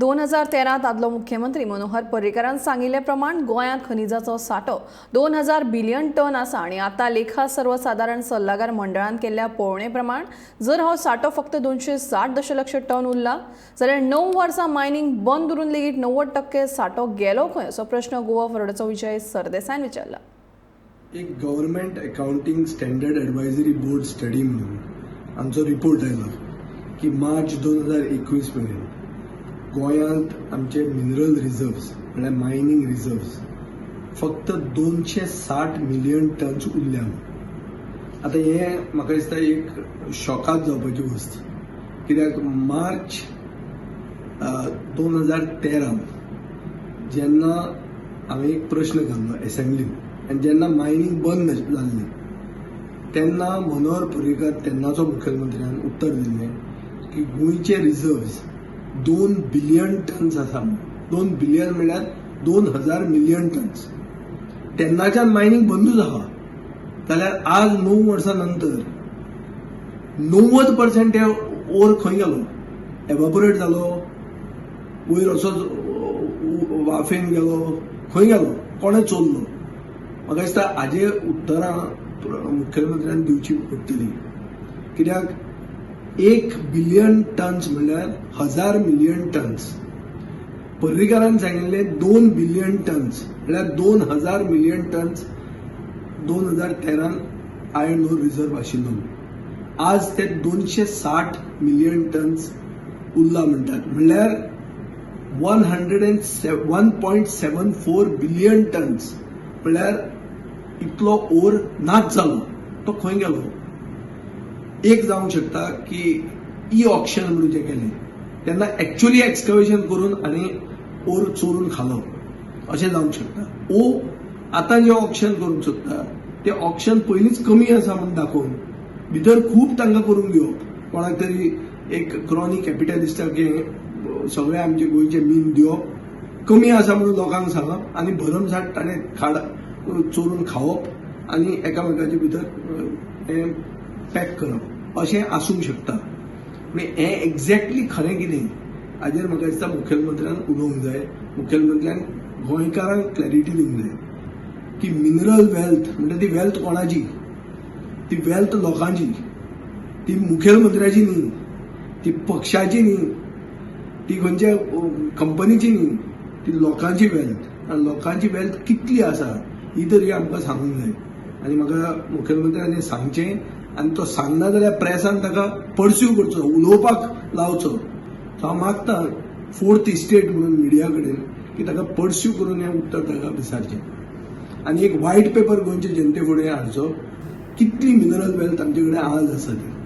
2013 आदलो मुख्यमंत्री मनोहर पर्रीकारान सांगिल्ले प्रमाण गोंयांत खनिजाचो सांठो 2000 बिलियन टन आसा आणि आता लेखा सर्वसाधारण सल्लागार मंडळान केल्ल्या पळोवणे प्रमाण जर हो सांठो फक्त 260 दशलक्ष टन उरला जाल्यार 9 वर्सां मायनिंग बंद उरून लेगीत 90% सांठो गेलो खंय असो प्रश्न गोवा फॉरवर्डचो विजय सरदेसायन विचारला. एक government accounting standard advisory board study म्हणून आमचो रिपोर्ट आयलो की मार्च 2021 पर्यंत गोंयांत आमचे मिनरल रिझर्व्स म्हळ्यार मायनिंग रिझर्व्स फक्त 260 मिलियन टन्स उरल्या. आता हे म्हाका दिसता एक शॉकाक जावपाची वस्त, कित्याक मार्च 2013 जेन्ना हांवें एक प्रश्न घाल्लो असेंब्लीत आनी जेन्ना मायनिंग बंद जाल्ली तेन्ना मनोहर पर्रीकार तेन्नाचो मुखेलमंत्र्यान उत्तर दिल्लें की गोंयचे रिझर्व्स 2 बिलियन टन्स आसा. 2 बिलियन म्हळ्यार 2000 मिलियन टन्स. तेन्नाच्यान मायनिंग बंदूच आहा जाल्यार आज 9 वर्सां नंतर 90% हे ओर खंय गेलो? एवापोरेट जालो, वयर असोच वाफेन गेलो, खंय गेलो? कोणे चोरलो? म्हाका दिसता हाजे उत्तरां मुखेलमंत्र्यान दिवची पडटली, कित्याक 1 बिलियन टन्स म्हळ्यार 1000 मिलियन टन्स. पर्रीकारान सांगिल्ले 2 बिलियन टन्स म्हळ्यार 2000 million tons 2013 iron ore reserve आशिल्लो. आज ते 260 मिलियन टन्स उरला म्हणटात, म्हळ्यार 1.74 बिलियन टन्स म्हळ्यार इतलो ओर नाच जालो. तो खंय गेलो? एक जावंक शकता की ई ऑक्शन म्हणून जे केले तेन्ना एक्च्युअली एक्सकवेशन करून आनी ओर चोरून खालो अशें जावंक शकता. आतां जे ऑक्शन करूंक सोदता ते ऑक्शन पयलींच कमी आसा म्हणून दाखोवन भितर खूब तांकां करून दिवप, कोणाक तरी एक क्रॉनी कॅपिटलिस्टाक सगळे आमचे गोंयचे मीन दिवप, कमी आसा म्हणून लोकांक सांगप आनी भरमसाट ताणें चोरून खावप आनी एकामेकाचे भितर हें पॅक करप अशें आसूंक शकता. पूण हें एक्झॅक्टली खरें कितें हाजेर म्हाका दिसता मुखेलमंत्र्यान उलोवंक जाय. मुखेलमंत्र्यान गोंयकारांक क्लॅरिटी दिवंक जाय की मिनरल वेल्थ म्हणजे ती वेल्थ कोणाची? ती वेल्थ लोकांची, ती मुखेलमंत्र्याची न्ही, ती पक्षाची न्ही, ती खंयच्या कंपनीची न्ही, ती लोकांची वेल्थ. आनी लोकांची वेल्थ कितली आसा ही तरी आमकां सांगूंक जाय. आनी म्हाका मुखेलमंत्र्यान हें सांगचें आनी तो सांगना जाल्यार प्रेसान ताका पर्स्यू करचो, उलोवपाक लावचो. सो हांव मागतां फोर्थ इस्टेट म्हणून मिडिया कडेन की ताका पर्स्यू करून हें उत्तर ताका विचारचें आनी एक व्हायट पेपर गोंयचे जनते फुडें हाडचो कितली मिनरल वेल्थ आमचे कडेन आज आसा ती.